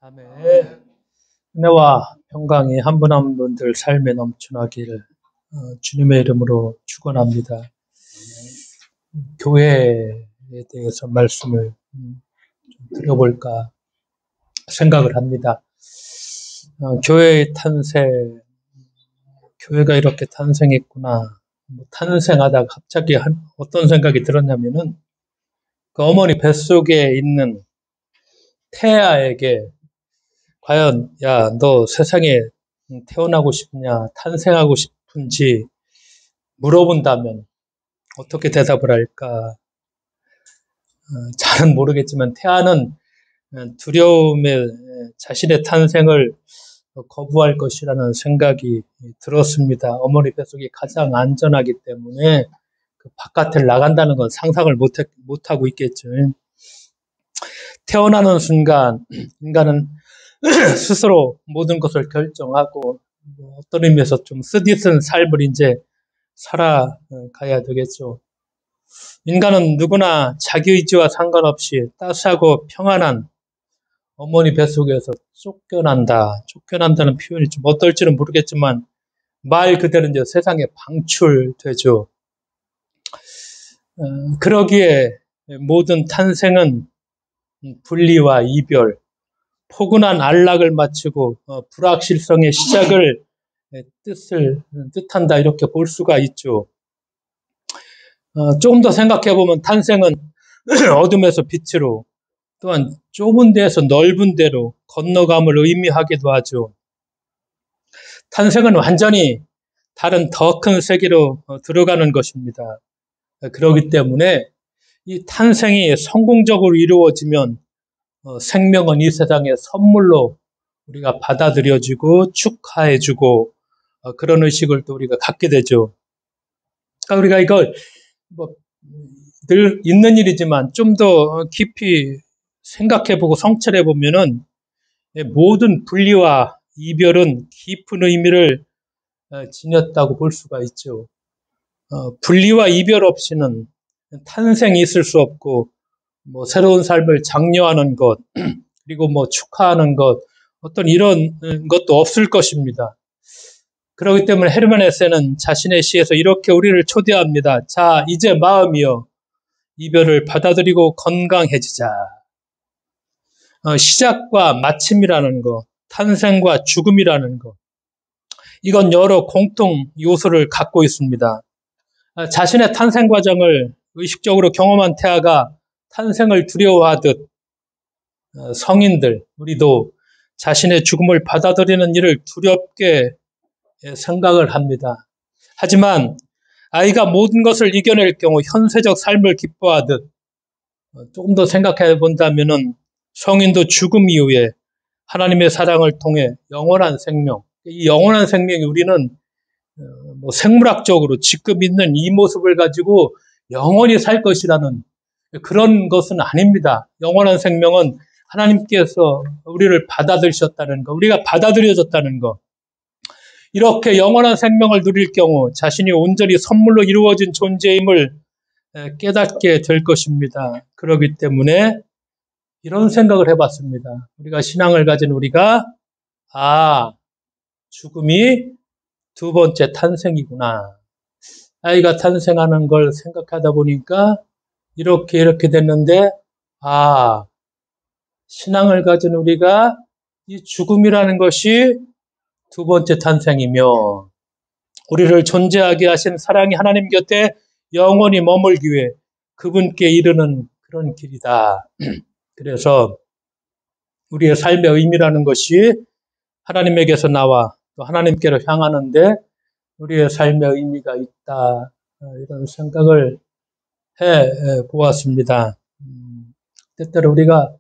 아멘. 은혜와 평강이 한 분 한 분들 삶에 넘쳐나기를 주님의 이름으로 축원합니다. 교회에 대해서 말씀을 좀 드려볼까 생각을 합니다. 교회의 탄생, 교회가 이렇게 탄생했구나. 탄생하다가 갑자기 어떤 생각이 들었냐면은 그 어머니 뱃속에 있는 태아에게 과연 야, 너 세상에 태어나고 싶냐, 탄생하고 싶은지 물어본다면 어떻게 대답을 할까? 잘은 모르겠지만 태아는 두려움에 자신의 탄생을 거부할 것이라는 생각이 들었습니다. 어머니 뱃속이 가장 안전하기 때문에 그 바깥을 나간다는 건 상상을 못하고 있겠죠. 태어나는 순간 인간은 스스로 모든 것을 결정하고 어떤 의미에서 좀 쓰디쓴 삶을 이제 살아가야 되겠죠. 인간은 누구나 자기 의지와 상관없이 따스하고 평안한 어머니 뱃속에서 쫓겨난다는 표현이 좀 어떨지는 모르겠지만 말 그대로 이제 세상에 방출되죠. 그러기에 모든 탄생은 분리와 이별, 포근한 안락을 마치고 불확실성의 시작을 뜻한다 이렇게 볼 수가 있죠. 조금 더 생각해 보면 탄생은 어둠에서 빛으로 또한 좁은 데에서 넓은 데로 건너감을 의미하기도 하죠. 탄생은 완전히 다른 더 큰 세계로 들어가는 것입니다. 그렇기 때문에 이 탄생이 성공적으로 이루어지면 생명은 이 세상의 선물로 우리가 받아들여지고 축하해주고 그런 의식을 또 우리가 갖게 되죠. 그러니까 우리가 이걸 늘 있는 일이지만 좀 더 깊이 생각해보고 성찰해보면은 모든 분리와 이별은 깊은 의미를 지녔다고 볼 수가 있죠. 분리와 이별 없이는 탄생이 있을 수 없고 새로운 삶을 장려하는 것 그리고 축하하는 것 어떤 이런 것도 없을 것입니다. 그렇기 때문에 헤르만 헤세는 자신의 시에서 이렇게 우리를 초대합니다. 자, 이제 마음이여 이별을 받아들이고 건강해지자. 시작과 마침이라는 것, 탄생과 죽음이라는 것, 이건 여러 공통 요소를 갖고 있습니다. 자신의 탄생 과정을 의식적으로 경험한 태아가 탄생을 두려워하듯 성인들, 우리도 자신의 죽음을 받아들이는 일을 두렵게 생각을 합니다. 하지만 아이가 모든 것을 이겨낼 경우 현세적 삶을 기뻐하듯 조금 더 생각해 본다면은 성인도 죽음 이후에 하나님의 사랑을 통해 영원한 생명, 이 영원한 생명이 우리는 생물학적으로 지금 있는 이 모습을 가지고 영원히 살 것이라는 그런 것은 아닙니다. 영원한 생명은 하나님께서 우리를 받아들이셨다는 것, 우리가 받아들여졌다는 것. 이렇게 영원한 생명을 누릴 경우 자신이 온전히 선물로 이루어진 존재임을 깨닫게 될 것입니다. 그렇기 때문에 이런 생각을 해봤습니다. 우리가 신앙을 가진 우리가 죽음이 두 번째 탄생이구나. 아이가 탄생하는 걸 생각하다 보니까 이렇게 됐는데 신앙을 가진 우리가 이 죽음이라는 것이 두 번째 탄생이며 우리를 존재하게 하신 사랑의 하나님 곁에 영원히 머물기 위해 그분께 이르는 그런 길이다. 그래서 우리의 삶의 의미라는 것이 하나님에게서 나와 또 하나님께로 향하는데 우리의 삶의 의미가 있다. 이런 생각을 해 보았습니다. 때때로 우리가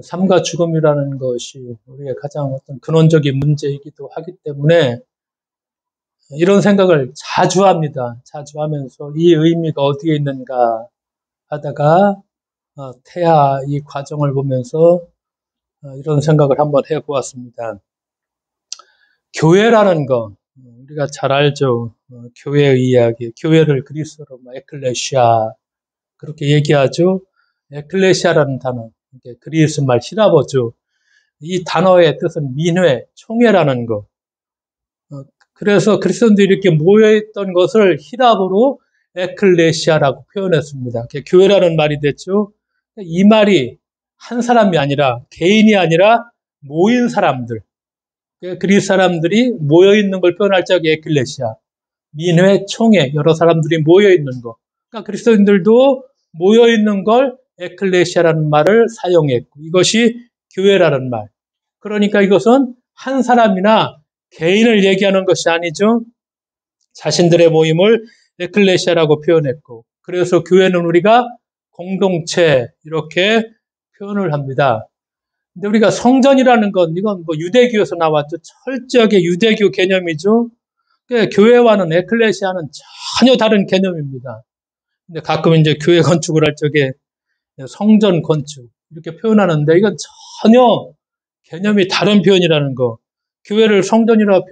삶과 죽음이라는 것이 우리의 가장 어떤 근원적인 문제이기도 하기 때문에 이런 생각을 자주 합니다. 자주 하면서 이 의미가 어디에 있는가 하다가 태아 이 과정을 보면서 이런 생각을 한번 해보았습니다. 교회라는 거 우리가 잘 알죠. 교회의 이야기, 교회를 그리스어로 에클레시아 그렇게 얘기하죠. 에클레시아라는 단어, 그리스 말 히라버죠. 이 단어의 뜻은 민회, 총회라는 거. 그래서 그리스도인들이 이렇게 모여있던 것을 히라브로 에클레시아라고 표현했습니다. 교회라는 말이 됐죠. 이 말이 한 사람이 아니라, 개인이 아니라 모인 사람들, 그리스 사람들이 모여있는 걸 표현할 적에 에클레시아, 민회, 총회, 여러 사람들이 모여있는 거. 그러니까 그리스도인들도 모여있는 걸 에클레시아라는 말을 사용했고, 이것이 교회라는 말. 그러니까 이것은 한 사람이나 개인을 얘기하는 것이 아니죠. 자신들의 모임을 에클레시아라고 표현했고, 그래서 교회는 우리가 공동체 이렇게 표현을 합니다. 근데 우리가 성전이라는 건 이건 뭐 유대교에서 나왔죠. 철저하게 유대교 개념이죠. 교회와는 에클레시아는 전혀 다른 개념입니다. 근데 가끔 이제 교회 건축을 할 적에 성전 건축 이렇게 표현하는데 이건 전혀 개념이 다른 표현이라는 거. 교회를 성전이라고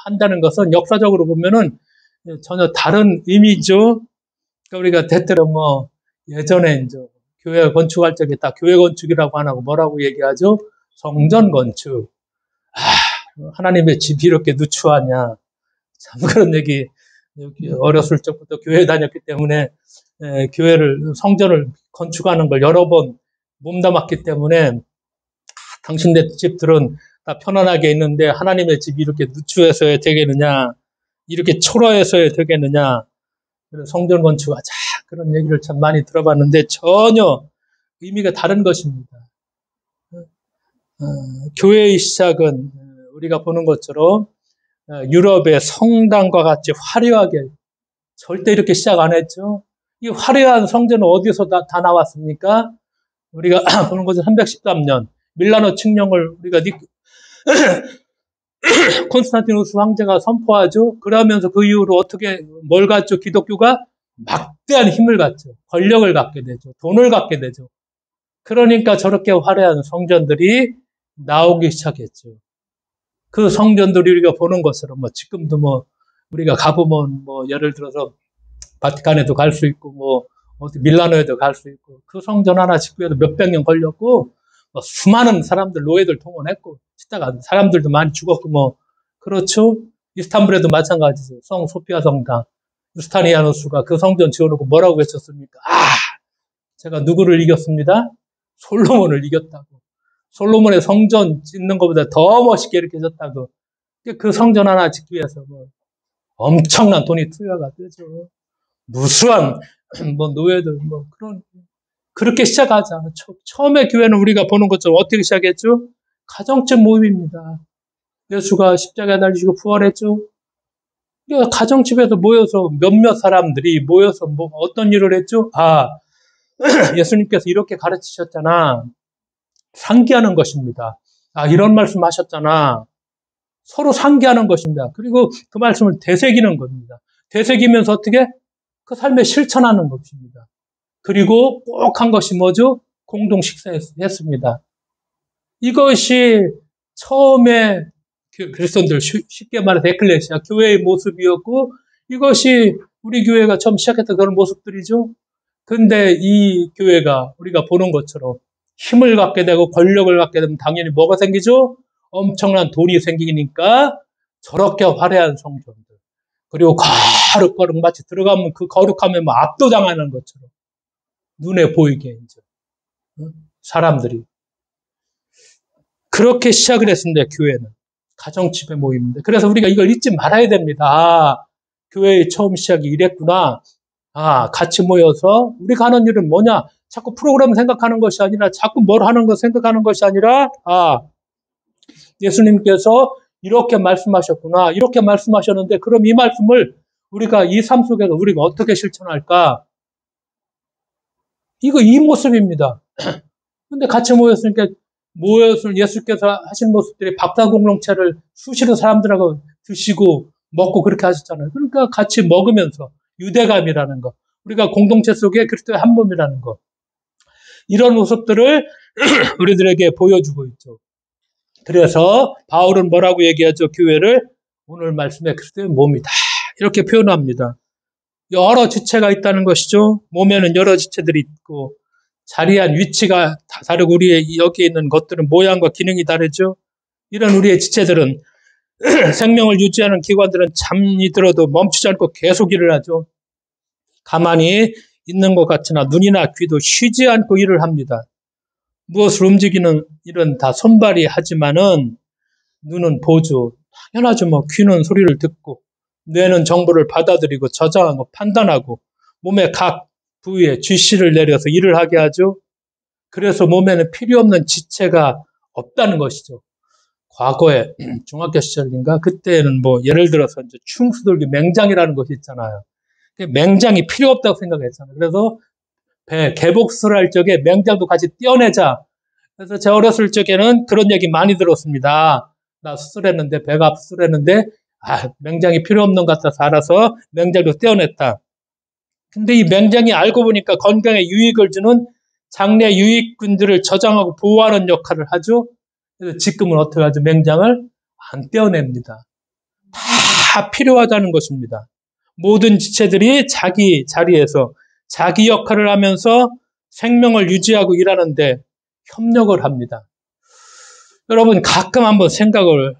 한다는 것은 역사적으로 보면은 전혀 다른 의미죠. 그러니까 우리가 대체로 뭐 예전에 이제 교회 건축할 적에 딱 교회 건축이라고 안 하고 뭐라고 얘기하죠? 성전 건축. 하나님의 집이 이렇게 누추하냐. 참 그런 얘기 어렸을 적부터 교회 다녔기 때문에 교회를 성전을 건축하는 걸 여러 번 몸담았기 때문에 당신네 집들은 다 편안하게 있는데 하나님의 집이 이렇게 누추해서야 되겠느냐, 이렇게 초라해서야 되겠느냐, 성전 건축하자 그런 얘기를 참 많이 들어봤는데 전혀 의미가 다른 것입니다. 교회의 시작은 우리가 보는 것처럼 유럽의 성당과 같이 화려하게 절대 이렇게 시작 안 했죠. 이 화려한 성전은 어디서 다 나왔습니까? 우리가 보는 것은 313년 밀라노 칙령을 우리가 콘스탄티누스 황제가 선포하죠. 그러면서 그 이후로 어떻게 뭘 갖죠? 기독교가 막대한 힘을 갖죠. 권력을 갖게 되죠. 돈을 갖게 되죠. 그러니까 저렇게 화려한 성전들이 나오기 시작했죠. 그 성전들이 우리가 보는 것처럼 뭐 지금도 뭐 우리가 가보면 뭐 예를 들어서 바티칸에도 갈 수 있고 뭐 어디 밀라노에도 갈 수 있고 그 성전 하나 짓기에도 몇백 년 걸렸고 뭐 수많은 사람들 노예들 동원했고 짓다가 사람들도 많이 죽었고 뭐 그렇죠. 이스탄불에도 마찬가지죠. 성 소피아 성당 유스타니아누스가 그 성전 지어놓고 뭐라고 외쳤습니까? 제가 누구를 이겼습니다? 솔로몬을 이겼다고. 솔로몬의 성전 짓는 것보다 더 멋있게 이렇게 졌다고. 그 성전 하나 짓기 위해서 뭐 엄청난 돈이 투여가 되죠. 무수한 뭐 노예들 뭐 그렇게 시작하지 않았죠. 처음에 교회는 우리가 보는 것처럼 어떻게 시작했죠? 가정집 모임입니다. 예수가 십자가에 달리시고 부활했죠. 가정집에서 모여서 몇몇 사람들이 모여서 뭐 어떤 일을 했죠? 예수님께서 이렇게 가르치셨잖아. 상기하는 것입니다. 이런 말씀 하셨잖아. 서로 상기하는 것입니다. 그리고 그 말씀을 되새기는 겁니다. 되새기면서 어떻게? 그 삶에 실천하는 것입니다. 그리고 꼭 한 것이 뭐죠? 공동 식사했습니다. 이것이 처음에 그리스도인들 쉽게 말해서 에클레시아 교회의 모습이었고 이것이 우리 교회가 처음 시작했던 그런 모습들이죠. 근데 이 교회가 우리가 보는 것처럼 힘을 갖게 되고 권력을 갖게 되면 당연히 뭐가 생기죠? 엄청난 돈이 생기니까 저렇게 화려한 성전들 그리고 거룩거룩 마치 들어가면 그 거룩함에 뭐 압도당하는 것처럼 눈에 보이게 이제 사람들이 그렇게 시작을 했습니다. 교회는 가정집의 모임인데 그래서 우리가 이걸 잊지 말아야 됩니다. 교회의 처음 시작이 이랬구나. 같이 모여서 우리가 하는 일은 뭐냐? 자꾸 프로그램 생각하는 것이 아니라 자꾸 뭘 하는 거 생각하는 것이 아니라 예수님께서 이렇게 말씀하셨구나. 이렇게 말씀하셨는데 그럼 이 말씀을 우리가 이 삶 속에서 우리가 어떻게 실천할까? 이 모습입니다. 근데 같이 모였으니까 예수께서 하신 모습들이 밥상 공동체를 수시로 사람들하고 드시고 먹고 그렇게 하셨잖아요. 그러니까 같이 먹으면서 유대감이라는 것, 우리가 공동체 속에 그리스도의 한 몸이라는 것, 이런 모습들을 우리들에게 보여주고 있죠. 그래서 바울은 뭐라고 얘기하죠? 교회를 오늘 말씀에 그리스도의 몸이다. 이렇게 표현합니다. 여러 지체가 있다는 것이죠. 몸에는 여러 지체들이 있고 자리한 위치가 다 다르고 우리의 여기에 있는 것들은 모양과 기능이 다르죠. 이런 우리의 지체들은 생명을 유지하는 기관들은 잠이 들어도 멈추지 않고 계속 일을 하죠. 가만히 있는 것 같으나 눈이나 귀도 쉬지 않고 일을 합니다. 무엇을 움직이는 일은 다 손발이 하지만은 눈은 보죠. 당연하죠. 뭐 귀는 소리를 듣고 뇌는 정보를 받아들이고 저장하고 판단하고 몸의 각 부위에 지시를 내려서 일을 하게 하죠. 그래서 몸에는 필요 없는 지체가 없다는 것이죠. 과거에 중학교 시절인가 그때는 뭐 예를 들어서 이제 충수돌기 맹장이라는 것이 있잖아요. 맹장이 필요 없다고 생각했잖아요. 그래서 배 개복수를 할 적에 맹장도 같이 떼어내자. 그래서 제 어렸을 적에는 그런 얘기 많이 들었습니다. 나 수술했는데 배가 수술했는데 맹장이 필요 없는 것 같아서 알아서 맹장도 떼어냈다. 근데 이 맹장이 알고 보니까 건강에 유익을 주는 장내 유익균들을 저장하고 보호하는 역할을 하죠. 그래서 지금은 어떻게 하죠? 맹장을 안 떼어냅니다. 다 필요하다는 것입니다. 모든 지체들이 자기 자리에서 자기 역할을 하면서 생명을 유지하고 일하는데 협력을 합니다. 여러분 가끔 한번 생각을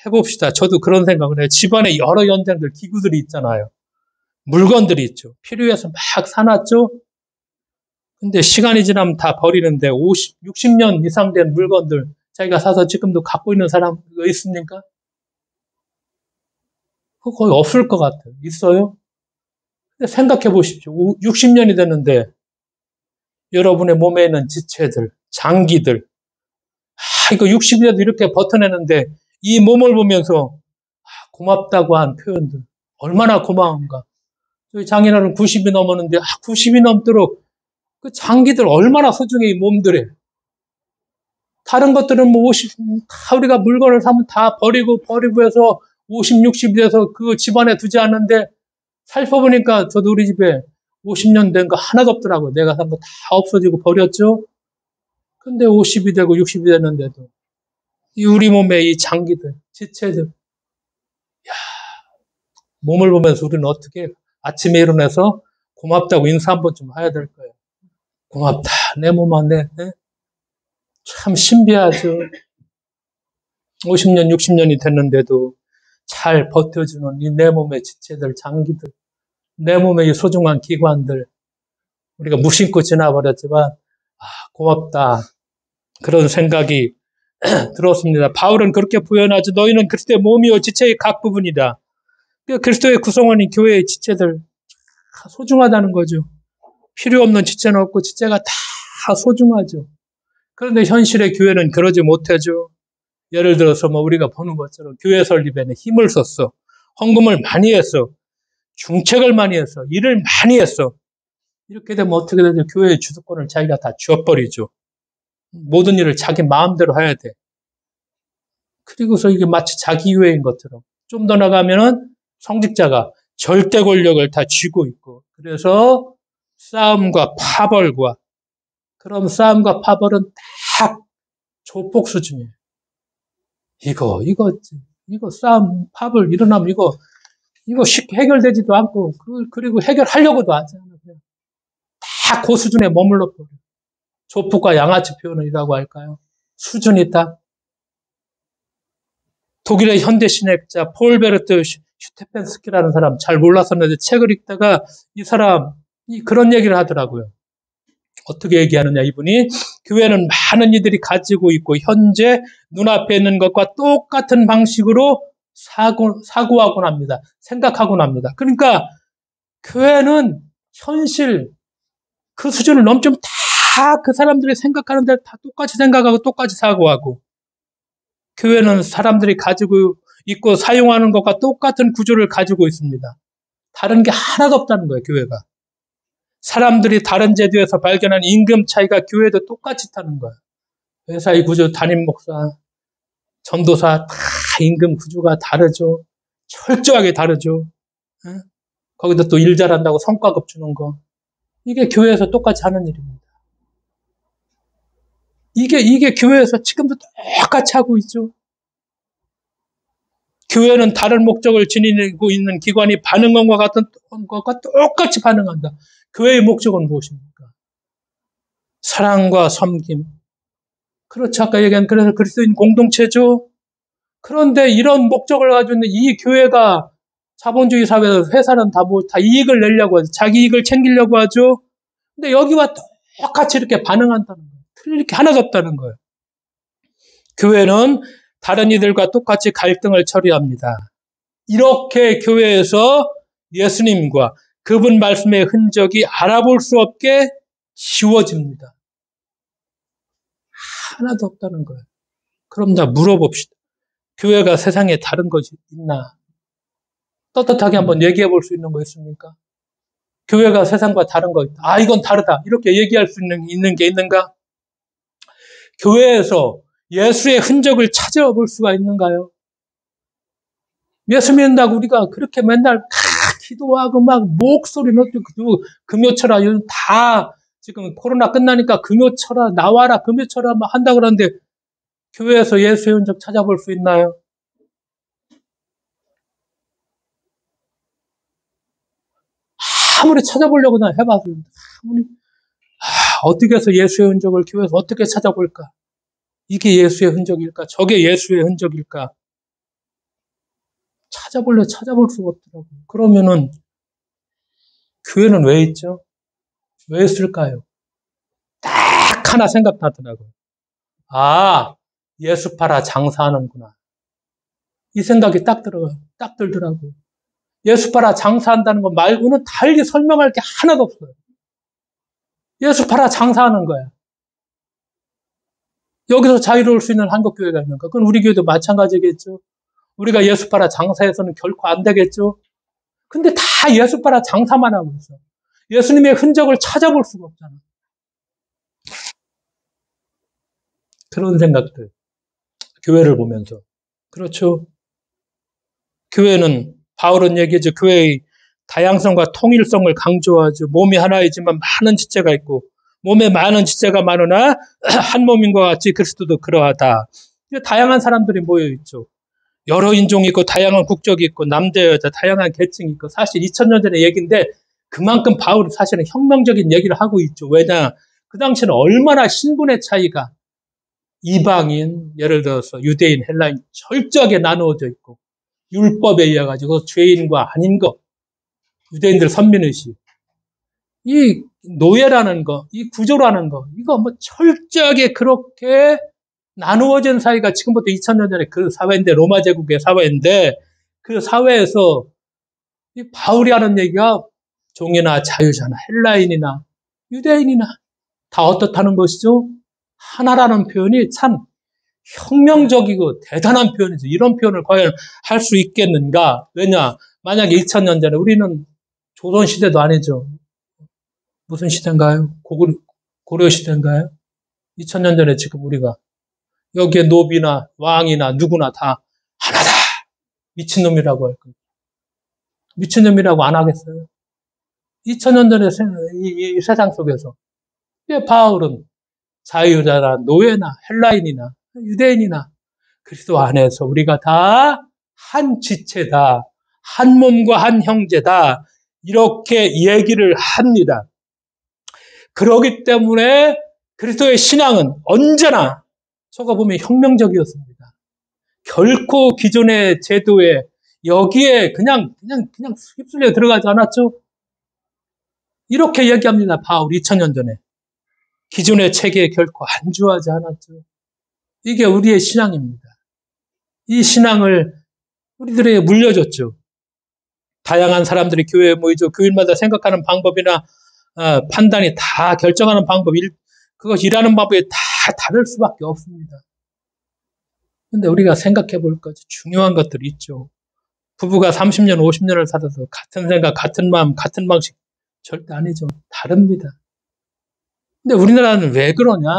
해봅시다. 저도 그런 생각을 해요. 집안에 여러 현장들, 기구들이 있잖아요. 물건들이 있죠. 필요해서 막 사놨죠. 근데 시간이 지나면 다 버리는데 50, 60년 이상 된 물건들 자기가 사서 지금도 갖고 있는 사람 있습니까? 그거 거의 없을 것 같아요. 있어요? 근데 생각해 보십시오. 60년이 됐는데 여러분의 몸에 있는 지체들, 장기들, 이거 60년도 이렇게 버텨내는데 이 몸을 보면서 고맙다고 한 표현들 얼마나 고마운가. 저희 장인어른 90이 넘었는데 90이 넘도록 그 장기들 얼마나 소중해 이 몸들에. 다른 것들은 뭐 50, 다 우리가 물건을 사면 다 버리고 해서 50, 60이 돼서 그 집안에 두지 않는데 살펴보니까 저도 우리 집에 50년 된 거 하나도 없더라고요. 내가 산 거 다 없어지고 버렸죠. 근데 50이 되고 60이 됐는데도 이 우리 몸의 이 장기들, 지체들, 몸을 보면서 우리는 어떻게 아침에 일어나서 고맙다고 인사 한번 좀 해야 될 거예요. 고맙다. 내 몸한테 참 신비하죠. 50년, 60년이 됐는데도 잘 버텨주는 이 내 몸의 지체들, 장기들, 내 몸의 이 소중한 기관들, 우리가 무심코 지나버렸지만 고맙다. 그런 생각이 들었습니다. 바울은 그렇게 표현하죠. 너희는 그리스도의 몸이요 지체의 각 부분이다. 그리스도의 구성원인 교회의 지체들 소중하다는 거죠. 필요 없는 지체는 없고 지체가 다 소중하죠. 그런데 현실의 교회는 그러지 못하죠. 예를 들어서 뭐 우리가 보는 것처럼 교회 설립에는 힘을 썼어. 헌금을 많이 했어. 중책을 많이 했어. 일을 많이 했어. 이렇게 되면 어떻게 되죠? 교회의 주도권을 자기가 다 쥐어버리죠. 모든 일을 자기 마음대로 해야 돼. 그리고서 이게 마치 자기 유해인 것처럼 좀 더 나가면은 성직자가 절대 권력을 다 쥐고 있고 그래서 싸움과 파벌과 그럼 싸움과 파벌은 딱 조폭 수준이에요. 이거 싸움 파벌 일어나면 이거 쉽게 해결되지도 않고 그리고 해결하려고도 하지 않아요. 다 그 수준에 머물러 버려요. 조폭과 양아치 표현이라고 할까요? 수준이 딱 독일의 현대 신학자 폴 베르트 슈테펜스키라는 사람 잘 몰랐었는데 책을 읽다가 이 사람이 그런 얘기를 하더라고요. 어떻게 얘기하느냐 이분이 교회는 많은 이들이 가지고 있고 현재 눈앞에 있는 것과 똑같은 방식으로 사고하곤 합니다. 생각하곤 합니다. 그러니까 교회는 현실 그 수준을 넘치면 다 그 사람들이 생각하는 대로 다 똑같이 생각하고 똑같이 사고하고 교회는 사람들이 가지고 있고 사용하는 것과 똑같은 구조를 가지고 있습니다. 다른 게 하나도 없다는 거예요, 교회가. 사람들이 다른 제도에서 발견한 임금 차이가 교회도 똑같이 타는 거예요. 회사의 구조, 담임 목사, 전도사 다 임금 구조가 다르죠. 철저하게 다르죠. 거기다 또 일 잘한다고 성과급 주는 거. 이게 교회에서 똑같이 하는 일입니다. 이게 교회에서 지금도 똑같이 하고 있죠. 교회는 다른 목적을 지니고 있는 기관이 반응한 것 같은 것과 똑같이 반응한다. 교회의 목적은 무엇입니까? 사랑과 섬김. 그렇죠. 아까 얘기한 그래서 그리스도인 공동체죠. 그런데 이런 목적을 가지고 있는 이 교회가 자본주의 사회에서 회사는 다 이익을 내려고 하죠. 자기 이익을 챙기려고 하죠. 근데 여기와 똑같이 이렇게 반응한다는 거예요. 틀릴 게 하나도 없다는 거예요. 교회는 다른 이들과 똑같이 갈등을 처리합니다. 이렇게 교회에서 예수님과 그분 말씀의 흔적이 알아볼 수 없게 지워집니다. 하나도 없다는 거예요. 그럼 나 물어봅시다. 교회가 세상에 다른 것이 있나? 떳떳하게 한번 얘기해 볼 수 있는 거 있습니까? 교회가 세상과 다른 거 있다. 아, 이건 다르다. 이렇게 얘기할 수 있는 게 있는가? 교회에서 예수의 흔적을 찾아볼 수가 있는가요? 예수 믿는다고 우리가 그렇게 맨날 기도하고 막 목소리 넣고 금요철아 다 지금 코로나 끝나니까 금요철아 나와라 금요철아 막 한다고 그러는데 교회에서 예수의 흔적 찾아볼 수 있나요? 아무리 찾아보려고 나 해봐도 아무리 어떻게 해서 예수의 흔적을 교회에서 어떻게 찾아볼까? 이게 예수의 흔적일까? 저게 예수의 흔적일까? 찾아볼 수가 없더라고요. 그러면은 교회는 왜 있죠? 왜 있을까요? 딱 하나 생각나더라고요. 아, 예수 팔아 장사하는구나. 이 생각이 딱 들더라고요. 예수 팔아 장사한다는 것 말고는 달리 설명할 게 하나도 없어요. 예수 팔아 장사하는 거야. 여기서 자유로울 수 있는 한국교회가 있는가? 그건 우리 교회도 마찬가지겠죠. 우리가 예수 팔아 장사해서는 결코 안 되겠죠. 근데 다 예수 팔아 장사만 하고 있어. 예수님의 흔적을 찾아볼 수가 없잖아. 그런 생각들. 교회를 보면서. 그렇죠. 교회는 바울은 얘기하죠. 교회의 다양성과 통일성을 강조하죠. 몸이 하나이지만 많은 지체가 있고 몸에 많은 지체가 많으나 한 몸인 것 같이 그리스도도 그러하다. 다양한 사람들이 모여 있죠. 여러 인종이 있고 다양한 국적이 있고 남자 여자 다양한 계층이 있고 사실 2000년 전의 얘기인데 그만큼 바울이 사실은 혁명적인 얘기를 하고 있죠. 왜냐? 그 당시에는 얼마나 신분의 차이가 이방인 예를 들어서 유대인 헬라인 철저하게 나누어져 있고 율법에 의해 가지고 죄인과 아닌 것 유대인들 선민의식 이 노예라는 거, 이 구조라는 거, 이거 뭐 철저하게 그렇게 나누어진 사회가 지금부터 2000년 전에 그 사회인데, 로마 제국의 사회인데, 그 사회에서 이 바울이 하는 얘기가 종이나 자유자나 헬라인이나 유대인이나 다 어떻다는 것이죠? 하나라는 표현이 참 혁명적이고 대단한 표현이죠. 이런 표현을 과연 할 수 있겠는가? 왜냐? 만약에 2000년 전에 우리는 조선시대도 아니죠. 무슨 시대인가요? 고려 시대인가요? 2000년 전에 지금 우리가 여기에 노비나 왕이나 누구나 다 하나다. 미친놈이라고 할 거예요. 미친놈이라고 안 하겠어요? 2000년 전에 이 세상 속에서 바울은 자유자나 노예나 헬라인이나 유대인이나 그리스도 안에서 우리가 다 한 지체다. 한 몸과 한 형제다. 이렇게 얘기를 합니다. 그러기 때문에 그리스도의 신앙은 언제나 저거 보면 혁명적이었습니다. 결코 기존의 제도에 여기에 그냥 휩쓸려 들어가지 않았죠. 이렇게 얘기합니다. 바울 2000년 전에. 기존의 체계에 결코 안주하지 않았죠. 이게 우리의 신앙입니다. 이 신앙을 우리들에게 물려줬죠. 다양한 사람들이 교회에 모이죠. 교인마다 생각하는 방법이나 판단이 다 결정하는 방법, 그것 일하는 방법이 다 다를 수밖에 없습니다. 근데 우리가 생각해 볼 것, 중요한 것들이 있죠. 부부가 30년, 50년을 살아서 같은 생각, 같은 마음, 같은 방식 절대 아니죠. 다릅니다. 근데 우리나라는 왜 그러냐?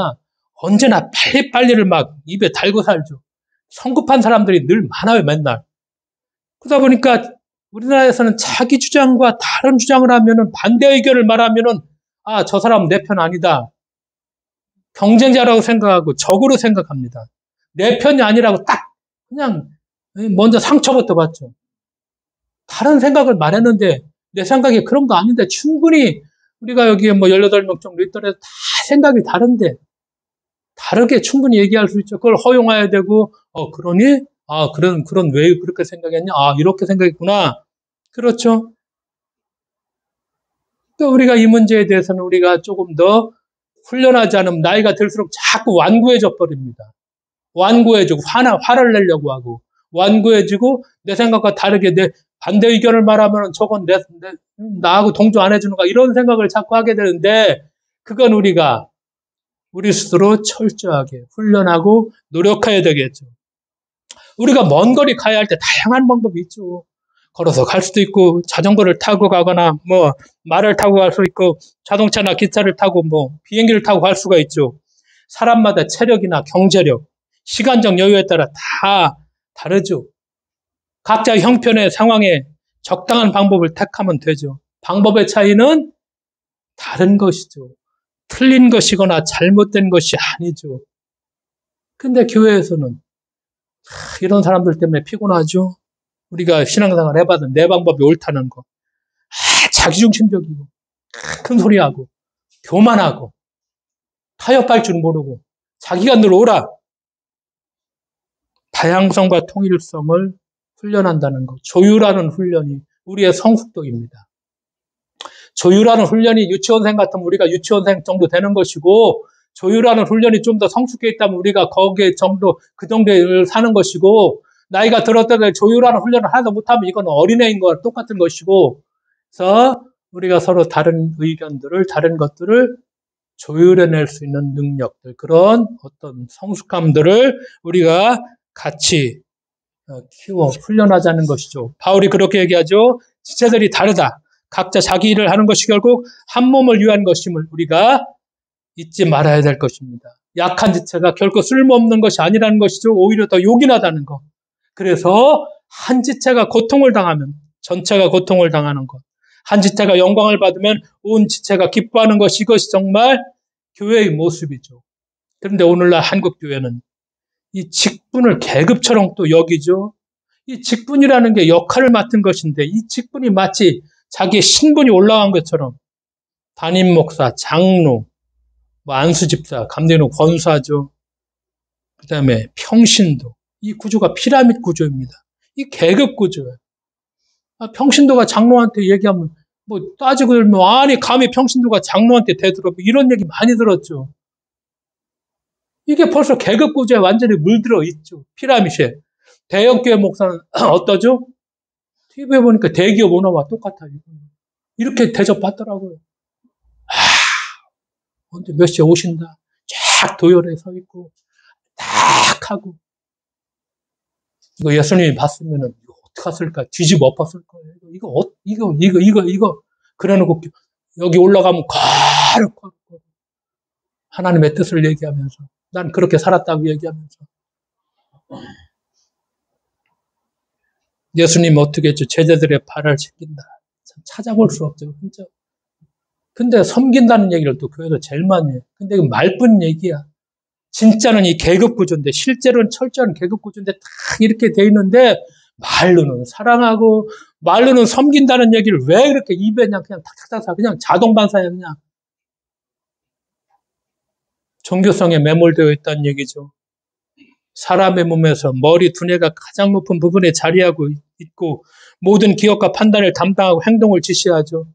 언제나 빨리빨리를 막 입에 달고 살죠. 성급한 사람들이 늘 많아요, 맨날. 그러다 보니까 우리나라에서는 자기 주장과 다른 주장을 하면은 반대 의견을 말하면은 저 사람은 내 편 아니다. 경쟁자라고 생각하고 적으로 생각합니다. 내 편이 아니라고 딱 그냥 먼저 상처부터 받죠. 다른 생각을 말했는데 내 생각이 그런 거 아닌데 충분히 우리가 여기에 뭐 18명 정도 있더라도 다 생각이 다른데 다르게 충분히 얘기할 수 있죠. 그걸 허용해야 되고, 그러니? 왜 그렇게 생각했냐? 이렇게 생각했구나. 그렇죠. 또 우리가 이 문제에 대해서는 우리가 조금 더 훈련하지 않으면 나이가 들수록 자꾸 완고해져 버립니다. 완고해지고 화를 내려고 하고 완고해지고 내 생각과 다르게 내 반대 의견을 말하면 저건 나하고 동조 안 해주는가 이런 생각을 자꾸 하게 되는데 그건 우리가 우리 스스로 철저하게 훈련하고 노력해야 되겠죠. 우리가 먼 거리 가야 할 때 다양한 방법이 있죠. 걸어서 갈 수도 있고 자전거를 타고 가거나 뭐 말을 타고 갈 수 있고 자동차나 기차를 타고 뭐 비행기를 타고 갈 수가 있죠. 사람마다 체력이나 경제력, 시간적 여유에 따라 다 다르죠. 각자 형편의 상황에 적당한 방법을 택하면 되죠. 방법의 차이는 다른 것이죠. 틀린 것이거나 잘못된 것이 아니죠. 근데 교회에서는 이런 사람들 때문에 피곤하죠. 우리가 신앙생활 해봐도 내 방법이 옳다는 거. 자기중심적이고 큰 소리하고 교만하고 타협할 줄 모르고 자기가 늘 옳아. 다양성과 통일성을 훈련한다는 것. 조율하는 훈련이 우리의 성숙도입니다. 조율하는 훈련이 유치원생 같으면 우리가 유치원생 정도 되는 것이고 조율하는 훈련이 좀 더 성숙해 있다면 우리가 거기에 그 정도를 사는 것이고 나이가 들었다고 조율하는 훈련을 하나도 못하면 이건 어린애인 거와 똑같은 것이고 그래서 우리가 서로 다른 의견들을 다른 것들을 조율해낼 수 있는 능력들 그런 어떤 성숙함들을 우리가 같이 키워 훈련하자는 것이죠. 바울이 그렇게 얘기하죠. 지체들이 다르다. 각자 자기 일을 하는 것이 결국 한 몸을 위한 것임을 우리가 잊지 말아야 될 것입니다. 약한 지체가 결코 쓸모없는 것이 아니라는 것이죠. 오히려 더 요긴하다는 것. 그래서 한 지체가 고통을 당하면 전체가 고통을 당하는 것. 한 지체가 영광을 받으면 온 지체가 기뻐하는 것. 이것이 정말 교회의 모습이죠. 그런데 오늘날 한국 교회는 이 직분을 계급처럼 또 여기죠. 이 직분이라는 게 역할을 맡은 것인데 이 직분이 마치 자기의 신분이 올라간 것처럼 담임 목사, 장로, 안수집사, 감독님 권사죠. 그 다음에 평신도. 이 구조가 피라미드 구조입니다. 이 계급 구조예요. 평신도가 장로한테 얘기하면 뭐 따지고 들면 아니 감히 평신도가 장로한테 대들어 이런 얘기 많이 들었죠. 이게 벌써 계급 구조에 완전히 물들어 있죠. 피라미드에. 대형교회 목사는 어떠죠? TV에 보니까 대기업 오너와 똑같아요. 이렇게 대접받더라고요. 언제 몇 시에 오신다. 쫙 도열에 서 있고 딱 하고 이거 예수님이 봤으면은 이거 어떡했을까? 뒤집어 엎었을 거예요. 이거 그래놓고 여기 올라가면 거룩거룩 하나님의 뜻을 얘기하면서 난 그렇게 살았다고 얘기하면서 예수님 어떻게 했죠? 제자들의 발을 씻긴다. 참 찾아볼 수 없죠. 진짜. 근데 섬긴다는 얘기를 또 교회에서 제일 많이 해요. 근데 이거 말뿐 얘기야. 진짜는 이 계급 구조인데 실제로는 철저한 계급 구조인데 딱 이렇게 돼 있는데 말로는 사랑하고 말로는 섬긴다는 얘기를 왜 그렇게 입에 그냥 탁탁탁 그냥 자동 반사야 그냥 종교성에 매몰되어 있다는 얘기죠. 사람의 몸에서 머리 두뇌가 가장 높은 부분에 자리하고 있고 모든 기억과 판단을 담당하고 행동을 지시하죠.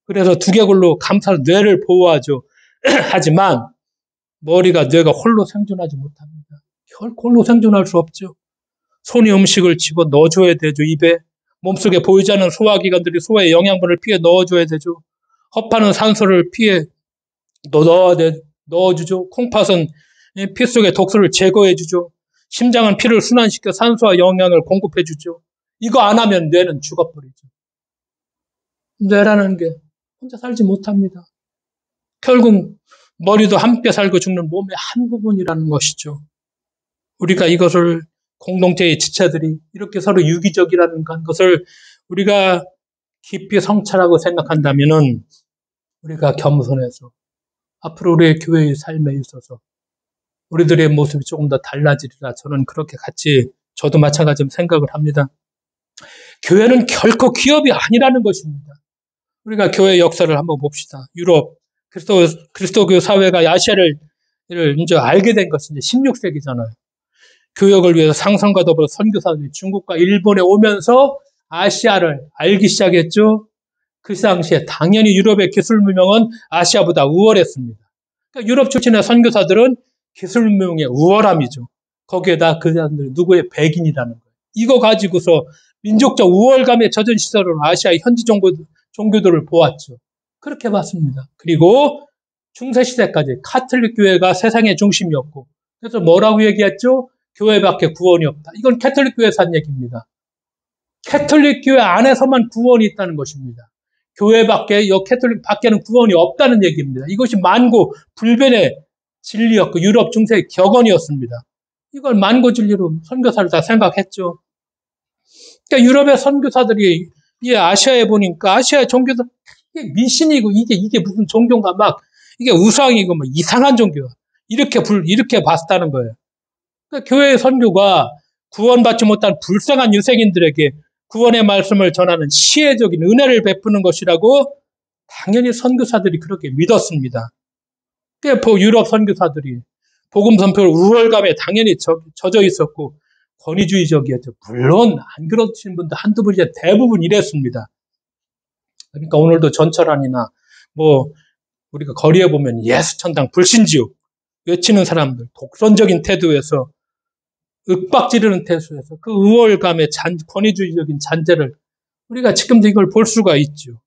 그래서 두개골로 감싸서 뇌를 보호하죠. 하지만 뇌가 홀로 생존하지 못합니다. 결코 홀로 생존할 수 없죠. 손이 음식을 집어 넣어줘야 되죠. 입에. 몸속에 보이지 않는 소화기관들이 소화의 영양분을 피해 넣어줘야 되죠. 허파는 산소를 피해 넣어주죠. 콩팥은 피 속의 독소를 제거해주죠. 심장은 피를 순환시켜 산소와 영양을 공급해주죠. 이거 안 하면 뇌는 죽어버리죠. 뇌라는 게 혼자 살지 못합니다. 결국 머리도 함께 살고 죽는 몸의 한 부분이라는 것이죠. 우리가 이것을 공동체의 지체들이 이렇게 서로 유기적이라는 것을 우리가 깊이 성찰하고 생각한다면은 우리가 겸손해서 앞으로 우리의 교회의 삶에 있어서 우리들의 모습이 조금 더 달라지리라 저는 그렇게 저도 마찬가지로 생각을 합니다. 교회는 결코 기업이 아니라는 것입니다. 우리가 교회 역사를 한번 봅시다. 유럽, 그리스도교 사회가 아시아를 이제 알게 된 것이 이제 16세기잖아요. 교역을 위해서 상선과 더불어 선교사들이 중국과 일본에 오면서 아시아를 알기 시작했죠. 그 당시에 당연히 유럽의 기술 문명은 아시아보다 우월했습니다. 그러니까 유럽 출신의 선교사들은 기술 문명의 우월함이죠. 거기에다 그 사람들이 누구의 백인이라는 거예요. 이거 가지고서 민족적 우월감에 젖은 시절을 아시아의 현지 종교들을 보았죠. 그렇게 봤습니다. 그리고 중세시대까지 카톨릭 교회가 세상의 중심이었고, 그래서 뭐라고 얘기했죠? 교회밖에 구원이 없다. 이건 캐톨릭 교회에서 한 얘기입니다. 캐톨릭 교회 안에서만 구원이 있다는 것입니다. 교회밖에, 캐톨릭 밖에는 구원이 없다는 얘기입니다. 이것이 만고 불변의 진리였고 유럽 중세의 격언이었습니다. 이걸 만고 진리로 선교사를 다 생각했죠. 그러니까 유럽의 선교사들이 이 아시아에 보니까 아시아의 종교들 이게 미신이고 이게 무슨 종교인가 막 이게 우상이고 막 이상한 종교야. 이렇게 봤다는 거예요. 그러니까 교회의 선교가 구원받지 못한 불쌍한 유생인들에게 구원의 말씀을 전하는 시혜적인 은혜를 베푸는 것이라고 당연히 선교사들이 그렇게 믿었습니다. 그러니까 유럽 선교사들이 복음 선포를 우월감에 당연히 젖어 있었고 권위주의적이었죠. 물론 안 그러신 분도 한두 분이지 대부분 이랬습니다. 그러니까 오늘도 전철안이나 뭐 우리가 거리에 보면 예수 천당 불신지옥 외치는 사람들 독선적인 태도에서 윽박지르는 태도에서 그 우월감의 권위주의적인 잔재를 우리가 지금도 이걸 볼 수가 있죠.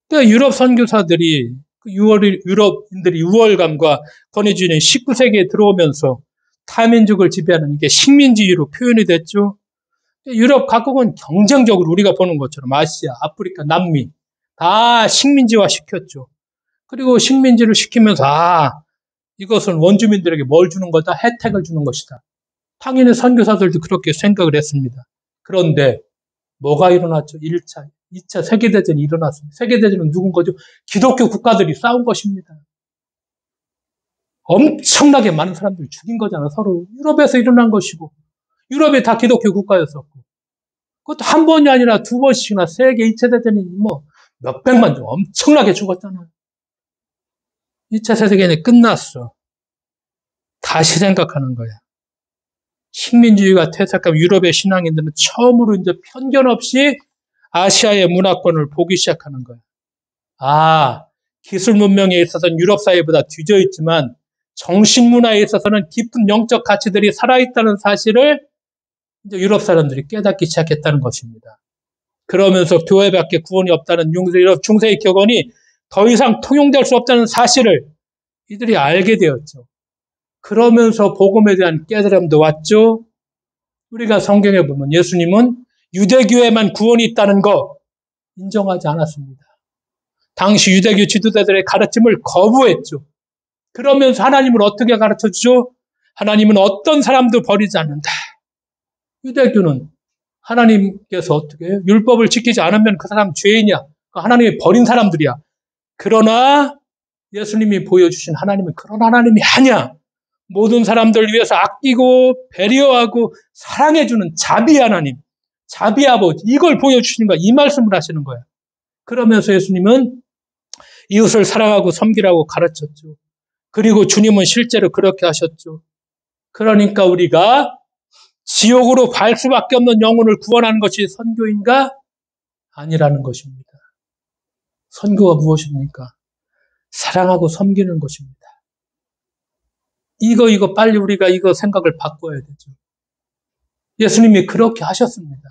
그러니까 유럽 선교사들이 유럽인들이 우월감과 권위주의는 19세기에 들어오면서 타민족을 지배하는 이게 식민지주의로 표현이 됐죠. 유럽 각국은 경쟁적으로 우리가 보는 것처럼 아시아, 아프리카, 남미 다 식민지화 시켰죠. 그리고 식민지를 시키면서 이것은 원주민들에게 뭘 주는 거다? 혜택을 주는 것이다. 당연히 선교사들도 그렇게 생각을 했습니다. 그런데 뭐가 일어났죠? 1차, 2차 세계대전이 일어났습니다. 세계대전은 누군 거죠? 기독교 국가들이 싸운 것입니다. 엄청나게 많은 사람들을 죽인 거잖아요. 서로 유럽에서 일어난 것이고 유럽이 다 기독교 국가였었고 그것도 한 번이 아니라 두 번씩이나 세계 2차 대전이 뭐 몇백만 명 엄청나게 죽었잖아요. 2차 세계대전이 끝났어. 다시 생각하는 거야. 식민주의가 퇴색한 유럽의 신앙인들은 처음으로 이제 편견 없이 아시아의 문화권을 보기 시작하는 거예요. 기술 문명에 있어서는 유럽 사회보다 뒤져 있지만 정신 문화에 있어서는 깊은 영적 가치들이 살아있다는 사실을 이제 유럽 사람들이 깨닫기 시작했다는 것입니다. 그러면서 교회밖에 구원이 없다는 유럽 중세의 격언이 더 이상 통용될 수 없다는 사실을 이들이 알게 되었죠. 그러면서 복음에 대한 깨달음도 왔죠. 우리가 성경에 보면 예수님은 유대교에만 구원이 있다는 거 인정하지 않았습니다. 당시 유대교 지도자들의 가르침을 거부했죠. 그러면서 하나님을 어떻게 가르쳐주죠? 하나님은 어떤 사람도 버리지 않는다. 유대교는 하나님께서 어떻게 해요? 율법을 지키지 않으면 그 사람 죄인이야. 하나님이 버린 사람들이야. 그러나 예수님이 보여주신 하나님은 그런 하나님이 아니야. 모든 사람들을 위해서 아끼고 배려하고 사랑해주는 자비 하나님, 자비 아버지 이걸 보여주시는 거야. 이 말씀을 하시는 거야. 그러면서 예수님은 이웃을 사랑하고 섬기라고 가르쳤죠. 그리고 주님은 실제로 그렇게 하셨죠. 그러니까 우리가 지옥으로 갈 수밖에 없는 영혼을 구원하는 것이 선교인가? 아니라는 것입니다. 선교가 무엇입니까? 사랑하고 섬기는 것입니다. 이거 빨리 우리가 이거 생각을 바꿔야 되죠. 예수님이 그렇게 하셨습니다.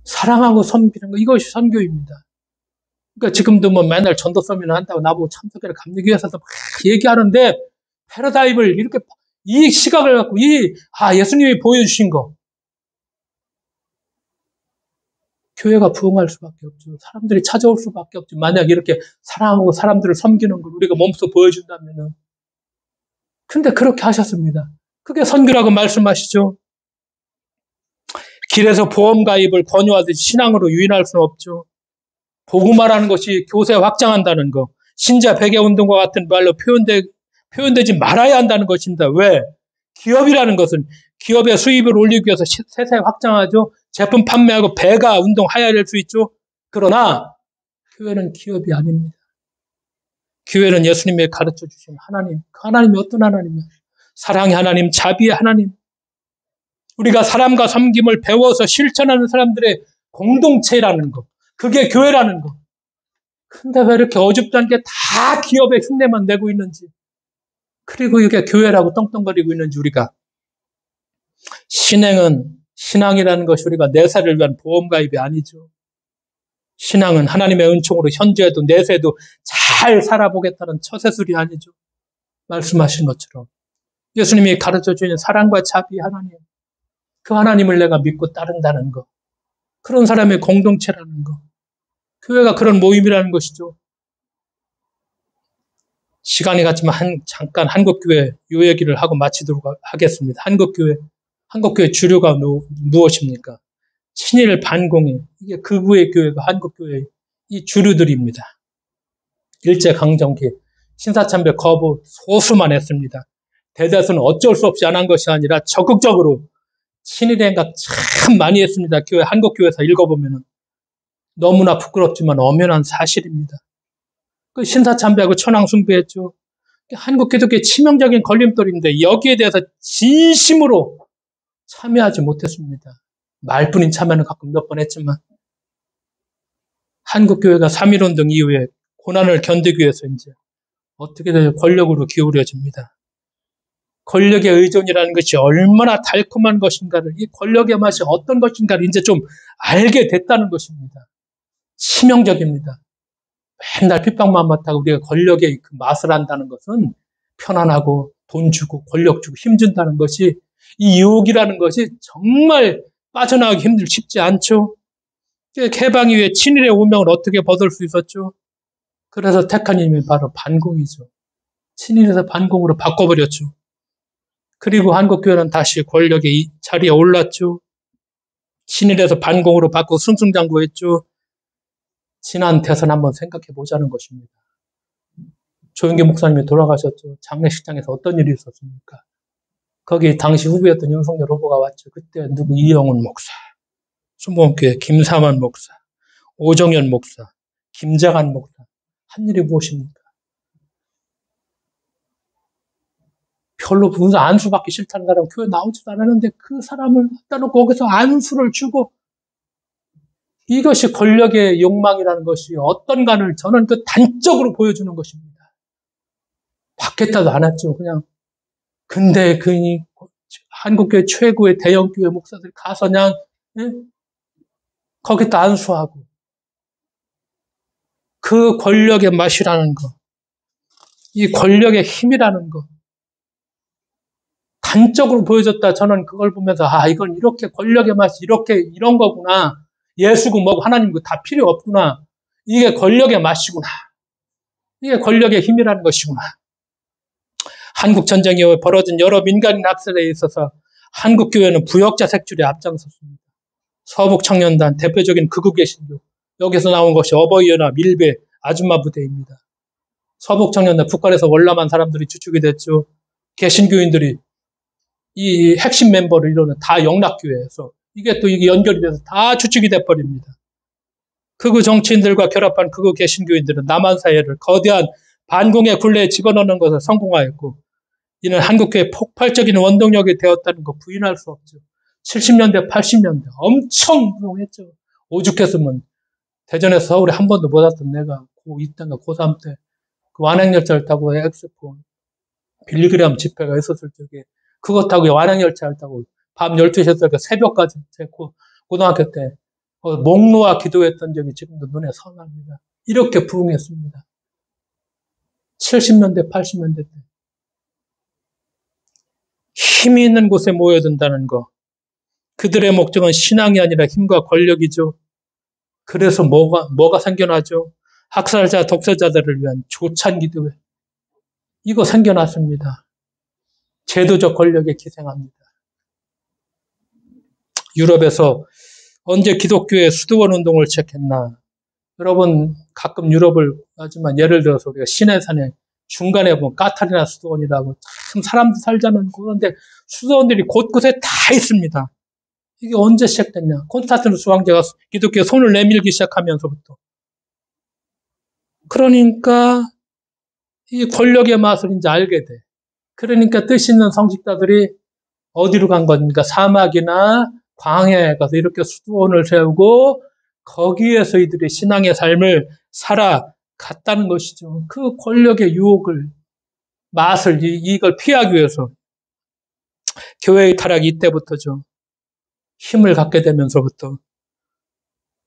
사랑하고 섬기는 거 이것이 선교입니다. 그러니까 지금도 뭐 맨날 전도 서미를 한다고 나보고 참석회를 감리기 위해서 막 얘기하는데 패러다임을 이렇게 이 시각을 갖고 예수님이 보여주신 거 교회가 부흥할 수밖에 없죠. 사람들이 찾아올 수밖에 없죠. 만약 이렇게 사랑하고 사람들을 섬기는 걸 우리가 몸소 보여준다면은. 근데 그렇게 하셨습니다. 그게 선교라고 말씀하시죠. 길에서 보험 가입을 권유하듯이 신앙으로 유인할 수는 없죠. 복음화라는 것이 교세 확장한다는 거, 신자 배계 운동과 같은 말로 표현되지 말아야 한다는 것입니다. 왜? 기업이라는 것은 기업의 수입을 올리기 위해서 세세 확장하죠. 제품 판매하고 배가 운동 하야될 수 있죠. 그러나 교회는 기업이 아닙니다. 교회는 예수님이 가르쳐 주신 하나님, 그 하나님이 어떤 하나님이야? 사랑의 하나님, 자비의 하나님. 우리가 사람과 섬김을 배워서 실천하는 사람들의 공동체라는 거. 그게 교회라는 거. 근데 왜 이렇게 어줍지 않게 다 기업의 흉내만 내고 있는지. 그리고 이게 교회라고 떵떵거리고 있는지 우리가. 신앙이라는 것이 우리가 내세를 위한 보험가입이 아니죠. 신앙은 하나님의 은총으로 현재에도 내세에도 잘 살아보겠다는 처세술이 아니죠. 말씀하신 것처럼. 예수님이 가르쳐 주신 사랑과 자비 하나님. 그 하나님을 내가 믿고 따른다는 거. 그런 사람의 공동체라는 거. 교회가 그런 모임이라는 것이죠. 시간이 갔지만 잠깐 한국교회 요 얘기를 하고 마치도록 하겠습니다. 한국교회 주류가 무엇입니까? 친일 반공이 이게 극우의 교회가 한국교회의 이 주류들입니다. 일제강점기 신사참배 거부 소수만 했습니다. 대다수는 어쩔 수 없이 안 한 것이 아니라 적극적으로 친일 행각 참 많이 했습니다. 한국교회에서 읽어보면 너무나 부끄럽지만 엄연한 사실입니다. 그 신사참배하고 천황숭배했죠. 한국 기독교의 치명적인 걸림돌인데 여기에 대해서 진심으로 참여하지 못했습니다. 말뿐인 참여는 가끔 몇 번 했지만 한국교회가 3.1운동 이후에 고난을 견디기 위해서 이제 어떻게든 권력으로 기울여집니다. 권력의 의존이라는 것이 얼마나 달콤한 것인가를, 이 권력의 맛이 어떤 것인가를 이제 좀 알게 됐다는 것입니다. 치명적입니다. 맨날 핍박만 맡다가 우리가 권력의 그 맛을 안다는 것은 편안하고 돈 주고 권력 주고 힘준다는 것이, 이 유혹이라는 것이 정말 빠져나가기 쉽지 않죠. 개방 이후에 친일의 운명을 어떻게 벗을 수 있었죠? 그래서 택한 힘이 바로 반공이죠. 친일에서 반공으로 바꿔버렸죠. 그리고 한국교회는 다시 권력의 자리에 올랐죠. 친일에서 반공으로 바꾸고 승승장구했죠. 지난 대선 한번 생각해 보자는 것입니다. 조영기 목사님이 돌아가셨죠. 장례식장에서 어떤 일이 있었습니까? 거기 당시 후보였던 윤석열 후보가 왔죠. 그때 누구 이영훈 목사, 순복음교회 김삼환 목사, 오정현 목사, 김장한 목사. 한 일이 무엇입니까? 별로 분수 안수받기 싫다는 사람 교회 나오지도 않았는데 그 사람을 갖다 놓고 거기서 안수를 주고, 이것이 권력의 욕망이라는 것이 어떤가를 저는 그 단적으로 보여주는 것입니다. 받겠다도 안 했죠. 그냥. 근데 그 한국교회 최고의 대형교회 목사들 가서 그냥 거기다 안수하고, 그 권력의 맛이라는 거, 이 권력의 힘이라는 거 단적으로 보여줬다. 저는 그걸 보면서 이건 이렇게 권력의 맛이 이런 거구나. 예수고 뭐고 하나님고 다 필요 없구나. 이게 권력의 맛이구나. 이게 권력의 힘이라는 것이구나. 한국 전쟁 이후에 벌어진 여러 민간인 학살에 있어서 한국교회는 부역자 색출에 앞장섰습니다. 서북청년단 대표적인 극우 개신교, 여기서 나온 것이 어버이연합 밀배 아줌마 부대입니다. 서북청년단 북한에서 월남한 사람들이 주축이 됐죠. 개신교인들이 이 핵심 멤버를 이루는 다 영락교회에서 이게 또 이게 연결이 돼서 다 주축이 돼버립니다. 극우 정치인들과 결합한 극우 개신교인들은 남한 사회를 거대한 반공의 굴레에 집어넣는 것에 성공하였고, 이는 한국교회의 폭발적인 원동력이 되었다는 거 부인할 수 없죠. 70년대, 80년대 엄청 부동했죠. 오죽했으면 대전에서 서울에 한 번도 못 왔던 내가 고2 때인가 고3 때 그 완행열차를 타고 엑스포 빌리그램 집회가 있었을 적에 그거 타고 완행열차를 타고 밤 12시에서 새벽까지 제 고등학교 때 목 놓아 기도했던 적이 지금도 눈에 선합니다. 이렇게 부흥했습니다. 70년대, 80년대 때. 힘이 있는 곳에 모여든다는 거. 그들의 목적은 신앙이 아니라 힘과 권력이죠. 그래서 뭐가 생겨나죠? 학살자, 독재자들을 위한 조찬기도회. 이거 생겨났습니다. 제도적 권력에 기생합니다. 유럽에서 언제 기독교의 수도원 운동을 시작했나? 여러분 가끔 유럽을 하지만 예를 들어서 우리가 시내산에 중간에 보면 까타리나 수도원이라고 참 사람들 살자는 그런데 수도원들이 곳곳에 다 있습니다. 이게 언제 시작됐냐? 콘스탄티누스 황제가 기독교에 손을 내밀기 시작하면서부터. 그러니까 이 권력의 맛을 이제 알게 돼. 그러니까 뜻 있는 성직자들이 어디로 간 겁니까? 사막이나 광야에 가서 이렇게 수도원을 세우고 거기에서 이들이 신앙의 삶을 살아갔다는 것이죠. 그 권력의 유혹을, 맛을, 이걸 피하기 위해서 교회의 타락이 이때부터죠. 힘을 갖게 되면서부터.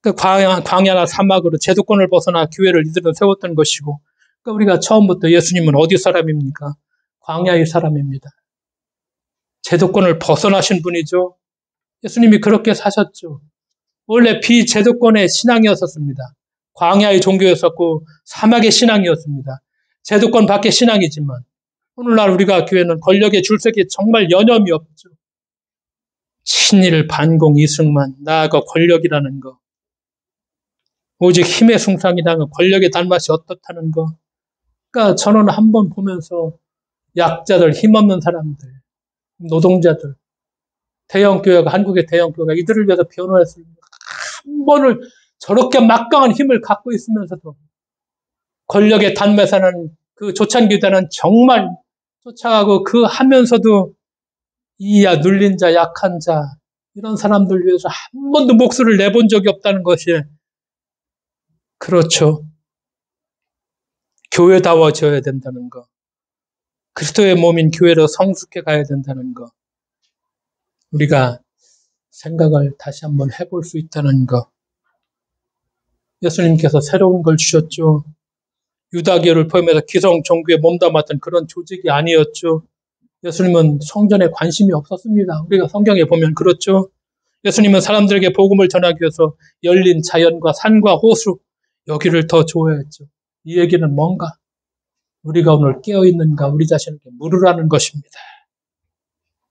그 광야나 사막으로 제도권을 벗어나 교회를 이들은 세웠던 것이고, 그러니까 우리가 처음부터 예수님은 어디 사람입니까? 광야의 사람입니다. 제도권을 벗어나신 분이죠. 예수님이 그렇게 사셨죠. 원래 비제도권의 신앙이었었습니다. 광야의 종교였었고 사막의 신앙이었습니다. 제도권 밖의 신앙이지만 오늘날 우리가 교회는 권력의 줄서기에 정말 여념이 없죠. 친일, 반공, 이승만, 나아가 권력이라는 거. 오직 힘의 숭상이라는 권력의 단맛이 어떻다는 거. 그러니까 저는 한번 보면서 약자들, 힘없는 사람들, 노동자들, 대형교회가, 한국의 대형교회가 이들을 위해서 변호했습니다. 한 번을 저렇게 막강한 힘을 갖고 있으면서도 권력의 단매사는 그 조창기대는 정말 쫓아가고 그 하면서도 이야 눌린 자, 약한 자 이런 사람들 위해서 한 번도 목소리를 내본 적이 없다는 것이 그렇죠. 교회다워져야 된다는 거. 그리스도의 몸인 교회로 성숙해 가야 된다는 거. 우리가 생각을 다시 한번 해볼 수 있다는 거. 예수님께서 새로운 걸 주셨죠. 유다교를 포함해서 기성 종교에 몸담았던 그런 조직이 아니었죠. 예수님은 성전에 관심이 없었습니다. 우리가 성경에 보면 그렇죠. 예수님은 사람들에게 복음을 전하기 위해서 열린 자연과 산과 호수 여기를 더 좋아했죠. 이 얘기는 뭔가? 우리가 오늘 깨어있는가 우리 자신에게 물으라는 것입니다.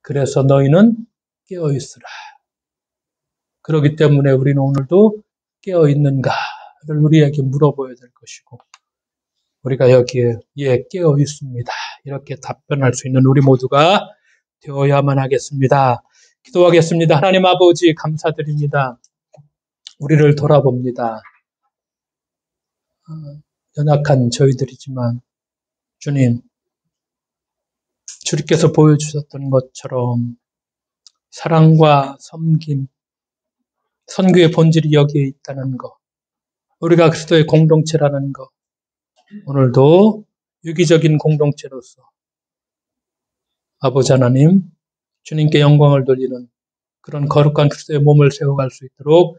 그래서 너희는 깨어있으라. 그렇기 때문에 우리는 오늘도 깨어있는가를 우리에게 물어봐야 될 것이고 우리가 여기에 예 깨어 있습니다. 이렇게 답변할 수 있는 우리 모두가 되어야만 하겠습니다. 기도하겠습니다. 하나님 아버지 감사드립니다. 우리를 돌아봅니다. 연약한 저희들이지만 주님, 주님께서 보여주셨던 것처럼 사랑과 섬김, 선교의 본질이 여기에 있다는 것, 우리가 그리스도의 공동체라는 것, 오늘도 유기적인 공동체로서 아버지 하나님, 주님께 영광을 돌리는 그런 거룩한 그리스도의 몸을 세워갈 수 있도록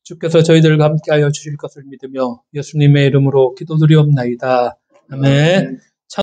주께서 저희들과 함께하여 주실 것을 믿으며 예수님의 이름으로 기도드리옵나이다. 아멘.